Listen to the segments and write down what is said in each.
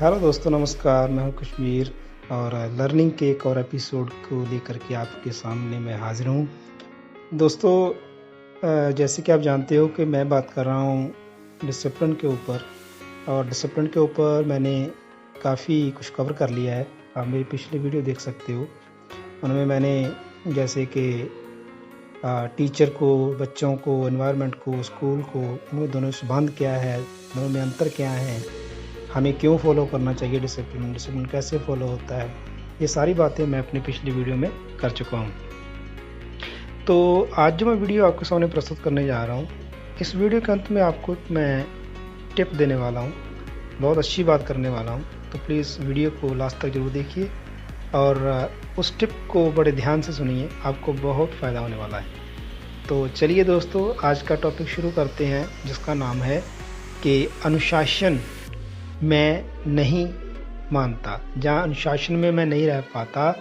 Hello दोस्तों, नमस्कार। मैं हूं कश्मीर और लर्निंग के एक और एपिसोड को लेकर के आपके सामने मैं हाजिर हूं। दोस्तों, जैसे कि आप जानते हो कि मैं बात कर रहा हूं डिसिप्लिन के ऊपर, और डिसिप्लिन के ऊपर मैंने काफ़ी कुछ कवर कर लिया है। आप मेरी पिछली वीडियो देख सकते हो। उनमें मैंने जैसे कि टीचर को, बच्चों को, एनवायरनमेंट को, स्कूल को, इनमें दोनों से संबंध क्या है, दोनों में अंतर क्या है, हमें क्यों फॉलो करना चाहिए डिसिप्लिन कैसे फॉलो होता है, ये सारी बातें मैं अपनी पिछली वीडियो में कर चुका हूँ। तो आज जो मैं वीडियो आपके सामने प्रस्तुत करने जा रहा हूँ, इस वीडियो के अंत में आपको मैं टिप देने वाला हूँ, बहुत अच्छी बात करने वाला हूँ। तो प्लीज़ वीडियो को लास्ट तक जरूर देखिए और उस टिप को बड़े ध्यान से सुनिए, आपको बहुत फ़ायदा होने वाला है। तो चलिए दोस्तों, आज का टॉपिक शुरू करते हैं, जिसका नाम है कि अनुशासन मैं नहीं मानता। जहाँ अनुशासन में मैं नहीं रह पाता,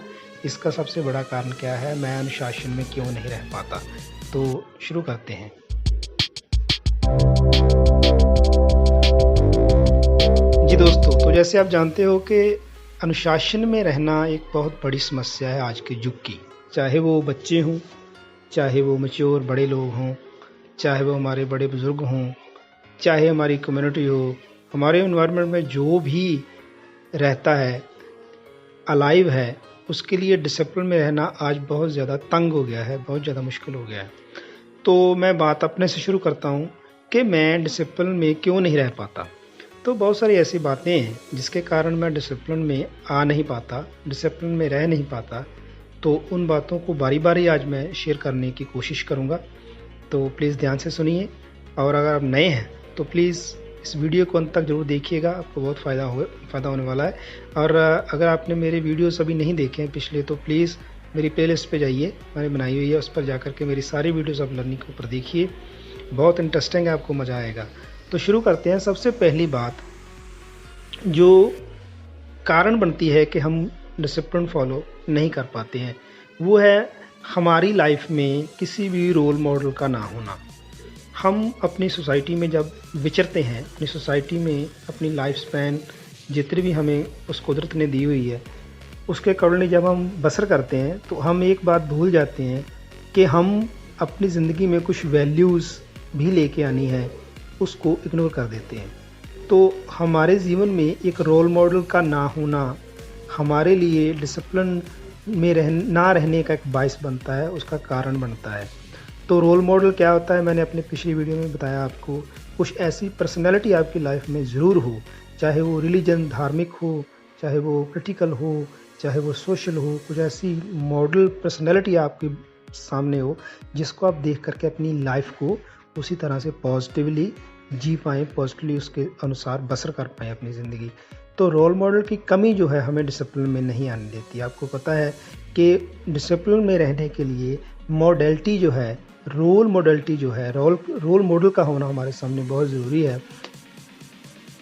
इसका सबसे बड़ा कारण क्या है, मैं अनुशासन में क्यों नहीं रह पाता। तो शुरू करते हैं। जी दोस्तों, तो जैसे आप जानते हो कि अनुशासन में रहना एक बहुत बड़ी समस्या है आज के युग की। चाहे वो बच्चे हों, चाहे वो मैच्योर बड़े लोग हों, चाहे वो हमारे बड़े बुजुर्ग हों, चाहे हमारी कम्युनिटी हो, हमारे एनवायरनमेंट में जो भी रहता है, अलाइव है, उसके लिए डिसिप्लिन में रहना आज बहुत ज़्यादा तंग हो गया है, बहुत ज़्यादा मुश्किल हो गया है। तो मैं बात अपने से शुरू करता हूँ कि मैं डिसिप्लिन में क्यों नहीं रह पाता। तो बहुत सारी ऐसी बातें हैं जिसके कारण मैं डिसिप्लिन में आ नहीं पाता, डिसिप्लिन में रह नहीं पाता। तो उन बातों को बारी बारी आज मैं शेयर करने की कोशिश करूँगा। तो प्लीज़ ध्यान से सुनिए, और अगर आप नए हैं तो प्लीज़ इस वीडियो को अंत तक जरूर देखिएगा, आपको बहुत फ़ायदा होने वाला है। और अगर आपने मेरे वीडियोस अभी नहीं देखे हैं पिछले, तो प्लीज़ मेरी प्लेलिस्ट पे जाइए, मैंने बनाई हुई है, उस पर जाकर के मेरी सारी वीडियोस आप लर्निंग के ऊपर देखिए, बहुत इंटरेस्टिंग है, आपको मज़ा आएगा। तो शुरू करते हैं। सबसे पहली बात जो कारण बनती है कि हम डिसिप्लिन फॉलो नहीं कर पाते हैं, वो है हमारी लाइफ में किसी भी रोल मॉडल का ना होना। हम अपनी सोसाइटी में जब विचरते हैं, अपनी सोसाइटी में अपनी लाइफ स्पैन जितनी भी हमें उस कुदरत ने दी हुई है, उसके अकॉर्डिंग जब हम बसर करते हैं, तो हम एक बात भूल जाते हैं कि हम अपनी ज़िंदगी में कुछ वैल्यूज़ भी लेके आनी है, उसको इग्नोर कर देते हैं। तो हमारे जीवन में एक रोल मॉडल का ना होना हमारे लिए डिसिप्लिन में ना रहने का एक बायस बनता है, उसका कारण बनता है। तो रोल मॉडल क्या होता है, मैंने अपनी पिछली वीडियो में बताया आपको। कुछ ऐसी पर्सनैलिटी आपकी लाइफ में ज़रूर हो, चाहे वो रिलीजन, धार्मिक हो, चाहे वो पॉलिटिकल हो, चाहे वो सोशल हो, कुछ ऐसी मॉडल पर्सनैलिटी आपके सामने हो जिसको आप देख करके अपनी लाइफ को उसी तरह से पॉजिटिवली जी पाएँ, पॉजिटिवली उसके अनुसार बसर कर पाएँ अपनी ज़िंदगी। तो रोल मॉडल की कमी जो है हमें डिसिप्लिन में नहीं आने देती। आपको पता है कि डिसिप्लिन में रहने के लिए मॉडलिटी जो है, रोल मॉडलिटी जो है, रोल मॉडल का होना हमारे सामने बहुत ज़रूरी है।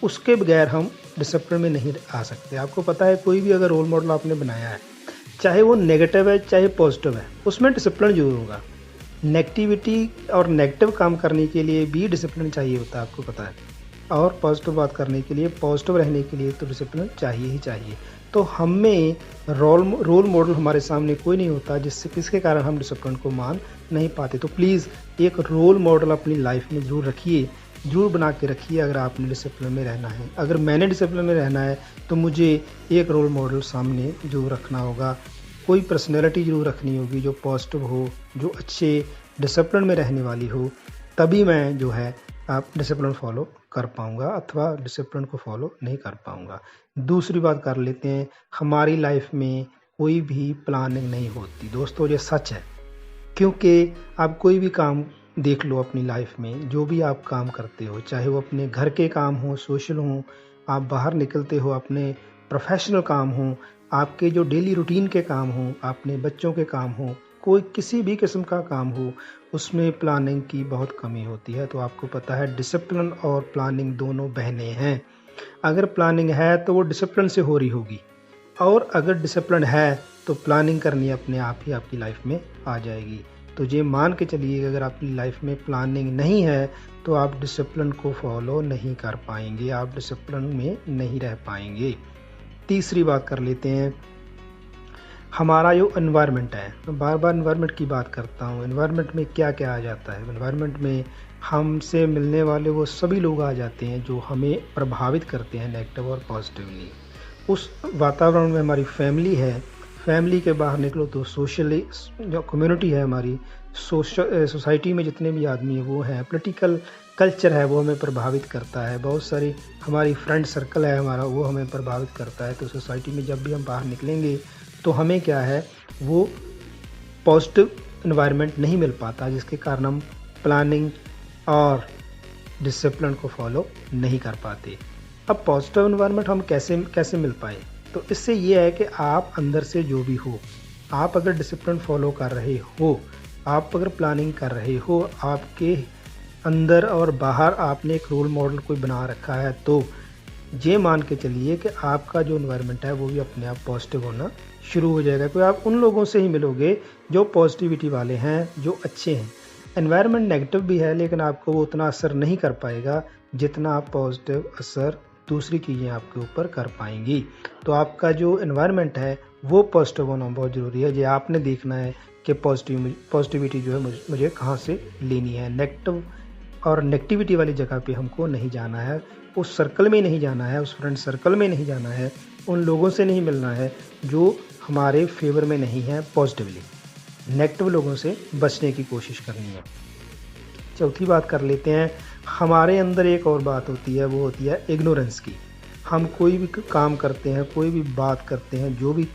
उसके बगैर हम डिसिप्लिन में नहीं आ सकते। आपको पता है, कोई भी अगर रोल मॉडल आपने बनाया है, चाहे वो नेगेटिव है चाहे पॉजिटिव है, उसमें डिसिप्लिन जरूर होगा। नेगेटिविटी और नेगेटिव काम करने के लिए भी डिसिप्लिन चाहिए होता है, आपको पता है, और पॉजिटिव बात करने के लिए, पॉजिटिव रहने के लिए तो डिसिप्लिन चाहिए ही चाहिए। तो हमें रोल मॉडल हमारे सामने कोई नहीं होता जिसके कारण हम डिसिप्लिन को मान नहीं पाते। तो प्लीज़ एक रोल मॉडल अपनी लाइफ में ज़रूर रखिए, ज़रूर बना के रखिए अगर आपने डिसिप्लिन में रहना है। अगर मैंने डिसिप्लिन में रहना है तो मुझे एक रोल मॉडल सामने जरूर रखना होगा, कोई पर्सनैलिटी जरूर रखनी होगी जो पॉजिटिव हो, जो अच्छे डिसिप्लिन में रहने वाली हो, तभी मैं जो है आप डिसिप्लिन फॉलो कर पाऊँगा, अथवा डिसिप्लिन को फॉलो नहीं कर पाऊँगा। दूसरी बात कर लेते हैं, हमारी लाइफ में कोई भी प्लानिंग नहीं होती। दोस्तों, ये सच है, क्योंकि आप कोई भी काम देख लो अपनी लाइफ में, जो भी आप काम करते हो, चाहे वो अपने घर के काम हो, सोशल हो, आप बाहर निकलते हो, अपने प्रोफेशनल काम हो, आपके जो डेली रूटीन के काम हो, अपने बच्चों के काम हो, कोई किसी भी किस्म का काम हो, उसमें प्लानिंग की बहुत कमी होती है। तो आपको पता है, डिसिप्लिन और प्लानिंग दोनों बहनें हैं। अगर प्लानिंग है तो वो डिसिप्लिन से हो रही होगी, और अगर डिसिप्लिन है तो प्लानिंग करनी अपने आप ही आपकी लाइफ में आ जाएगी। तो तो ये मान के चलिए कि अगर आपकी लाइफ में प्लानिंग नहीं है तो आप डिसिप्लिन को फॉलो नहीं कर पाएंगे, आप डिसिप्लिन में नहीं रह पाएंगे। तीसरी बात कर लेते हैं, हमारा जो एनवायरनमेंट है, मैं बार बार एनवायरनमेंट की बात करता हूँ। एनवायरनमेंट में क्या क्या आ जाता है? एनवायरनमेंट में हमसे मिलने वाले वो सभी लोग आ जाते हैं जो हमें प्रभावित करते हैं नेगेटिव और पॉजिटिवली। उस वातावरण में हमारी फैमिली है, फैमिली के बाहर निकलो तो सोशली जो कम्युनिटी है हमारी, सोसाइटी में जितने भी आदमी हैं वो हैं, पॉलिटिकल कल्चर है वो हमें प्रभावित करता है, बहुत सारी हमारी फ्रेंड सर्कल है हमारा वो हमें प्रभावित करता है। तो सोसाइटी में जब भी हम बाहर निकलेंगे तो हमें क्या है, वो पॉजिटिव एनवायरनमेंट नहीं मिल पाता, जिसके कारण हम प्लानिंग और डिसिप्लिन को फॉलो नहीं कर पाते। अब पॉजिटिव एनवायरनमेंट हम कैसे मिल पाए? तो इससे ये है कि आप अंदर से जो भी हो, आप अगर डिसिप्लिन फॉलो कर रहे हो, आप अगर प्लानिंग कर रहे हो, आपके अंदर और बाहर आपने एक रोल मॉडल कोई बना रखा है, तो ये मान के चलिए कि आपका जो एनवायरनमेंट है वो भी अपने आप पॉजिटिव होना शुरू हो जाएगा। क्योंकि आप उन लोगों से ही मिलोगे जो पॉजिटिविटी वाले हैं, जो अच्छे हैं। एनवायरनमेंट नेगेटिव भी है लेकिन आपको वो उतना असर नहीं कर पाएगा जितना आप पॉजिटिव असर दूसरी चीज़ें आपके ऊपर कर पाएंगी। तो आपका जो एनवायरनमेंट है वो पॉजिटिव होना बहुत ज़रूरी है। ये आपने देखना है कि पॉजिटिविटी जो है मुझे कहाँ से लेनी है। नेगेटिव और नेगेटिविटी वाली जगह पे हमको नहीं जाना है, उस सर्कल में नहीं जाना है, उस फ्रेंड सर्कल में नहीं जाना है, उन लोगों से नहीं मिलना है जो हमारे फेवर में नहीं है। पॉजिटिवली नेगेटिव लोगों से बचने की कोशिश करनी है। चौथी बात कर लेते हैं, हमारे अंदर एक और बात होती है, वो होती है इग्नोरेंस की। हम कोई भी काम करते हैं, कोई भी बात करते हैं, जो भी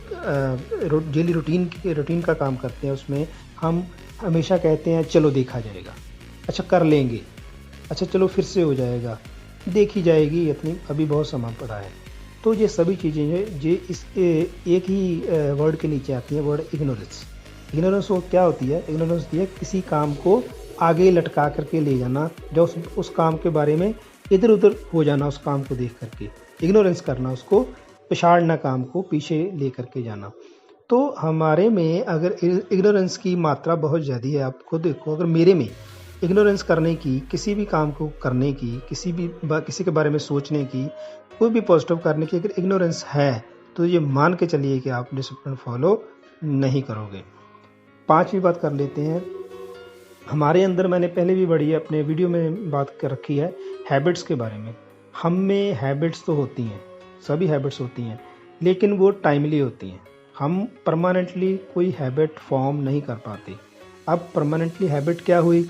डेली रूटीन का काम करते हैं, उसमें हम हमेशा कहते हैं चलो देखा जाएगा, अच्छा कर लेंगे, अच्छा चलो फिर से हो जाएगा, देखी जाएगी, इतनी अभी बहुत समय पड़ा है। तो ये सभी चीज़ें ये इस एक ही वर्ड के नीचे आती है, वर्ड इग्नोरेंस। इग्नोरेंस वो क्या होती है? इग्नोरेंस होती है किसी काम को आगे लटका करके ले जाना, जो उस काम के बारे में इधर उधर हो जाना, उस काम को देख करके इग्नोरेंस करना, उसको पिछाड़ना, काम को पीछे ले करके जाना। तो हमारे में अगर इग्नोरेंस की मात्रा बहुत ज़्यादा है, आप खुद देखो, अगर मेरे में इग्नोरेंस करने की, किसी भी काम को करने की, किसी के बारे में सोचने की, कोई भी पॉजिटिव करने की अगर इग्नोरेंस है तो ये मान के चलिए कि आप डिसिप्लिन फॉलो नहीं करोगे। पांचवी बात कर लेते हैं, हमारे अंदर, मैंने पहले भी बड़ी अपने वीडियो में बात कर रखी है हैबिट्स के बारे में। हम में हैबिट्स तो होती हैं, सभी हैबिट्स होती हैं, लेकिन वो टाइमली होती हैं। हम परमानेंटली कोई हैबिट फॉर्म नहीं कर पाते। अब परमानेंटली हैबिट क्या हुई?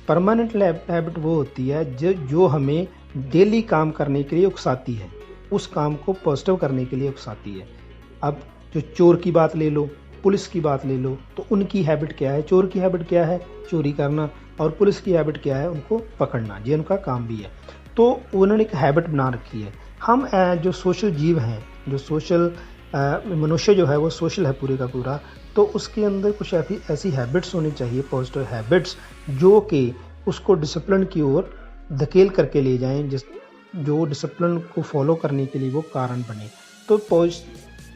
परमानेंट हैबिट वो होती है जो हमें डेली काम करने के लिए उकसाती है, उस काम को पॉजिटिव करने के लिए उकसाती है। अब जो चोर की बात ले लो, पुलिस की बात ले लो, तो उनकी हैबिट क्या है? चोर की हैबिट क्या है? चोरी करना। और पुलिस की हैबिट क्या है? उनको पकड़ना, ये उनका काम भी है। तो उन्होंने एक हैबिट बना रखी है। हम जो सोशल जीव हैं, जो सोशल मनुष्य जो है वो सोशल है पूरे का पूरा, तो उसके अंदर कुछ ऐसी हैबिट्स होनी चाहिए, पॉजिटिव हैबिट्स, जो कि उसको डिसिप्लिन की ओर धकेल करके ले जाएं, जो डिसिप्लिन को फॉलो करने के लिए वो कारण बने। तो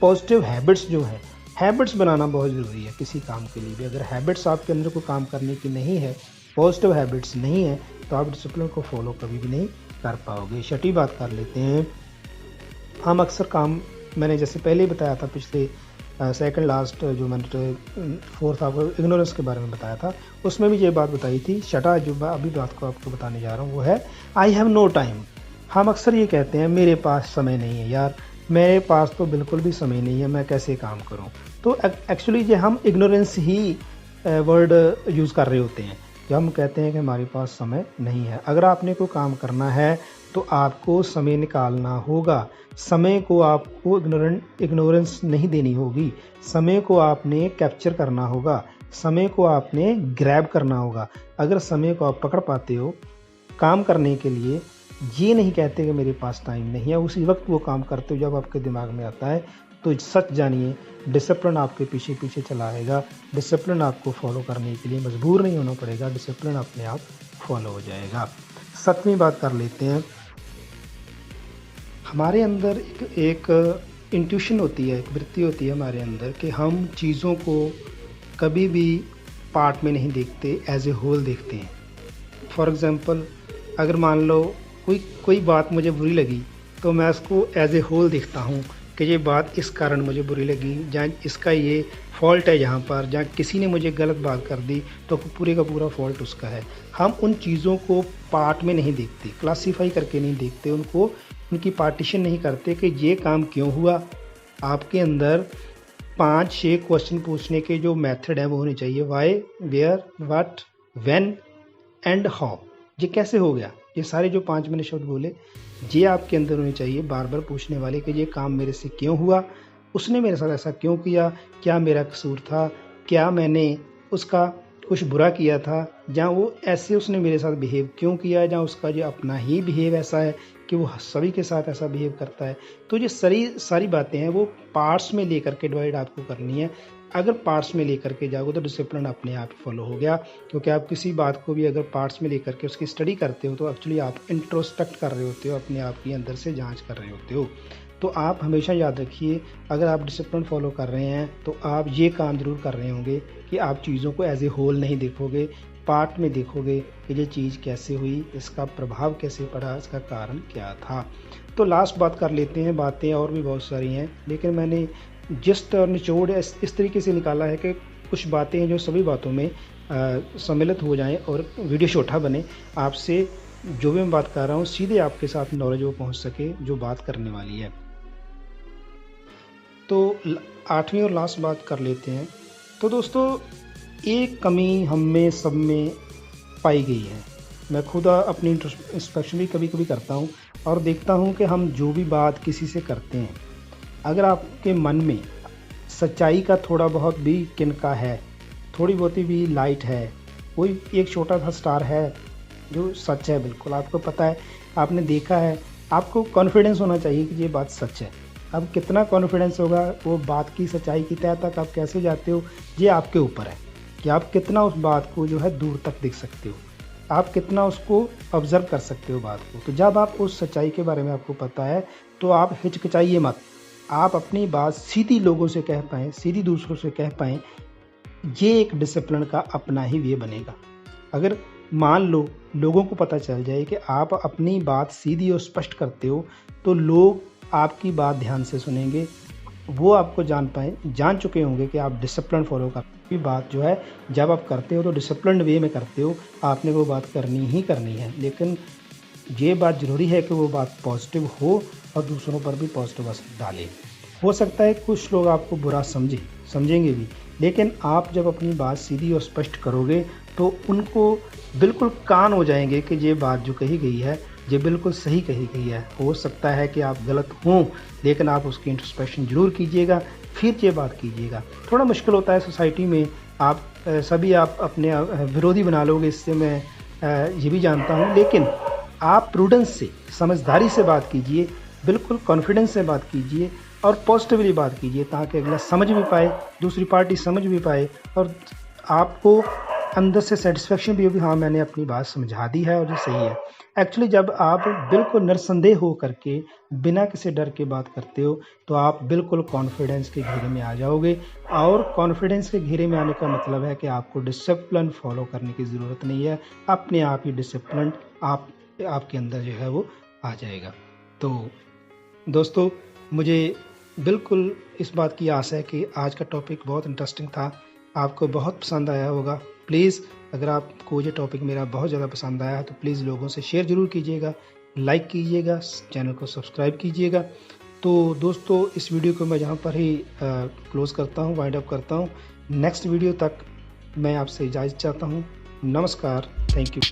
पॉजिटिव हैबिट्स जो है, हैबिट्स बनाना बहुत ज़रूरी है किसी काम के लिए भी। अगर हैबिट्स आपके अंदर कोई काम करने की नहीं है, पॉजिटिव हैबिट्स नहीं है, तो आप डिसिप्लिन को फॉलो कभी भी नहीं कर पाओगे। छठी बात कर लेते हैं, हम अक्सर काम, मैंने जैसे पहले ही बताया था, पिछले सेकंड लास्ट जो मैंने फोर्थ आपको इग्नोरेंस के बारे में बताया था, उसमें भी ये बात बताई थी। छठा जो अभी बात को आपको बताने जा रहा हूँ वो है आई हैव नो टाइम। हम अक्सर ये कहते हैं मेरे पास समय नहीं है। यार मेरे पास तो बिल्कुल भी समय नहीं है, मैं कैसे काम करूं? तो एक्चुअली ये हम इग्नोरेंस ही वर्ड यूज़ कर रहे होते हैं, जब हम कहते हैं कि हमारे पास समय नहीं है। अगर आपने कोई काम करना है तो आपको समय निकालना होगा, समय को आपको इग्नोरेंस नहीं देनी होगी, समय को आपने कैप्चर करना होगा, समय को आपने ग्रैब करना होगा। अगर समय को आप पकड़ पाते हो काम करने के लिए, ये नहीं कहते कि मेरे पास टाइम नहीं है, उसी वक्त वो काम करते हो जब आपके दिमाग में आता है, तो सच जानिए डिसिप्लिन आपके पीछे पीछे चला आएगा। डिसिप्लिन आपको फॉलो करने के लिए मजबूर नहीं होना पड़ेगा, डिसिप्लिन अपने आप फॉलो हो जाएगा। सातवीं बात कर लेते हैं, हमारे अंदर एक इंट्यूशन होती है, एक वृत्ति होती है हमारे अंदर कि हम चीज़ों को कभी भी पार्ट में नहीं देखते, एज ए होल देखते हैं। फॉर एग्ज़ाम्पल, अगर मान लो कोई बात मुझे बुरी लगी तो मैं उसको एज ए होल देखता हूँ कि ये बात इस कारण मुझे बुरी लगी, जहाँ इसका ये फॉल्ट है, यहाँ पर जहाँ किसी ने मुझे गलत बात कर दी तो पूरे का पूरा फॉल्ट उसका है। हम उन चीज़ों को पार्ट में नहीं देखते, क्लासीफाई करके नहीं देखते, उनकी पार्टीशन नहीं करते कि ये काम क्यों हुआ। आपके अंदर 5-6 क्वेश्चन पूछने के जो मेथड है वो होने चाहिए। Why, where, what, when and how. ये कैसे हो गया, ये सारे जो 5 मैंने शब्द बोले ये आपके अंदर होने चाहिए, बार बार पूछने वाले कि ये काम मेरे से क्यों हुआ, उसने मेरे साथ ऐसा क्यों किया, क्या मेरा कसूर था, क्या मैंने उसका कुछ बुरा किया था, जहाँ वो ऐसे उसने मेरे साथ बिहेव क्यों किया, जहाँ उसका जो अपना ही बिहेव ऐसा है कि वो सभी के साथ ऐसा बिहेव करता है। तो ये सारी बातें हैं वो पार्ट्स में लेकर के डिवाइड आपको करनी है। अगर पार्ट्स में लेकर के जाओगे तो डिसिप्लिन अपने आप ही फॉलो हो गया, क्योंकि आप किसी बात को भी अगर पार्ट्स में लेकर के उसकी स्टडी करते हो तो एक्चुअली आप इंट्रोस्पेक्ट कर रहे होते हो, अपने आप की अंदर से जांच कर रहे होते हो। तो आप हमेशा याद रखिए, अगर आप डिसिप्लिन फॉलो कर रहे हैं तो आप ये काम ज़रूर कर रहे होंगे कि आप चीज़ों को एज ए होल नहीं देखोगे, पार्ट में देखोगे कि ये चीज़ कैसे हुई, इसका प्रभाव कैसे पड़ा, इसका कारण क्या था। तो लास्ट बात कर लेते हैं, बातें और भी बहुत सारी हैं लेकिन मैंने जस्ट और निचोड़ इस तरीके से निकाला है कि कुछ बातें हैं जो सभी बातों में सम्मिलित हो जाएं और वीडियो छोटा बने। आपसे जो भी मैं बात कर रहा हूँ सीधे आपके साथ नॉलेज वो पहुँच सके जो बात करने वाली है। तो 8वीं और लास्ट बात कर लेते हैं। तो दोस्तों, एक कमी हम में सब में पाई गई है। मैं खुद अपनी इंस्पेक्शन भी कभी कभी करता हूँ और देखता हूँ कि हम जो भी बात किसी से करते हैं, अगर आपके मन में सच्चाई का थोड़ा बहुत भी किनका है, थोड़ी बहुत भी लाइट है, कोई एक छोटा सा स्टार है जो सच है, बिल्कुल आपको पता है, आपने देखा है, आपको कॉन्फिडेंस होना चाहिए कि ये बात सच है। अब कितना कॉन्फिडेंस होगा वो बात की सच्चाई की तह तक आप कैसे जाते हो, ये आपके ऊपर है कि आप कितना उस बात को जो है दूर तक देख सकते हो, आप कितना उसको ऑब्जर्व कर सकते हो बात को। तो जब आप उस सच्चाई के बारे में आपको पता है तो आप हिचकिचाइए मत, आप अपनी बात सीधी लोगों से कह पाएँ, सीधी दूसरों से कह पाएँ। ये एक डिसिप्लिन का अपना ही वे बनेगा। अगर मान लो लोगों को पता चल जाए कि आप अपनी बात सीधी और स्पष्ट करते हो तो लोग आपकी बात ध्यान से सुनेंगे, वो आपको जान चुके होंगे कि आप डिसिप्लिन फॉलो करते हो। बात जो है जब आप करते हो तो डिसिप्लिन वे में करते हो, आपने वो बात करनी ही करनी है। लेकिन ये बात ज़रूरी है कि वो बात पॉजिटिव हो और दूसरों पर भी पॉजिटिव असर डाले। हो सकता है कुछ लोग आपको बुरा समझेंगे भी, लेकिन आप जब अपनी बात सीधी और स्पष्ट करोगे तो उनको बिल्कुल कान हो जाएंगे कि ये बात जो कही गई है ये बिल्कुल सही कही गई है। हो सकता है कि आप गलत हों लेकिन आप उसकी इंट्रोस्पेक्शन ज़रूर कीजिएगा, फिर ये बात कीजिएगा। थोड़ा मुश्किल होता है सोसाइटी में, आप सभी आप अपने विरोधी बना लोगे, इससे मैं ये भी जानता हूँ, लेकिन आप प्रूडेंस से, समझदारी से बात कीजिए, बिल्कुल कॉन्फिडेंस से बात कीजिए और पॉजिटिवली बात कीजिए ताकि अगला समझ भी पाए, दूसरी पार्टी समझ भी पाए और आपको अंदर से सेटिस्फेक्शन भी हो कि हाँ मैंने अपनी बात समझा दी है और ये सही है। एक्चुअली जब आप बिल्कुल निर्संदेह हो करके बिना किसी डर के बात करते हो तो आप बिल्कुल कॉन्फिडेंस के घेरे में आ जाओगे, और कॉन्फिडेंस के घेरे में आने का मतलब है कि आपको डिसिप्लिन फॉलो करने की ज़रूरत नहीं है, अपने आप ही डिसिप्लिन आपके अंदर जो है वो आ जाएगा। तो दोस्तों, मुझे बिल्कुल इस बात की आस है कि आज का टॉपिक बहुत इंटरेस्टिंग था, आपको बहुत पसंद आया होगा। प्लीज़ अगर आपको ये टॉपिक मेरा बहुत ज़्यादा पसंद आया तो प्लीज़ लोगों से शेयर ज़रूर कीजिएगा, लाइक कीजिएगा, चैनल को सब्सक्राइब कीजिएगा। तो दोस्तों, इस वीडियो को मैं यहाँ पर ही क्लोज़ करता हूँ, वाइंड अप करता हूँ। नेक्स्ट वीडियो तक मैं आपसे इजाज़त चाहता हूँ। नमस्कार, थैंक यू।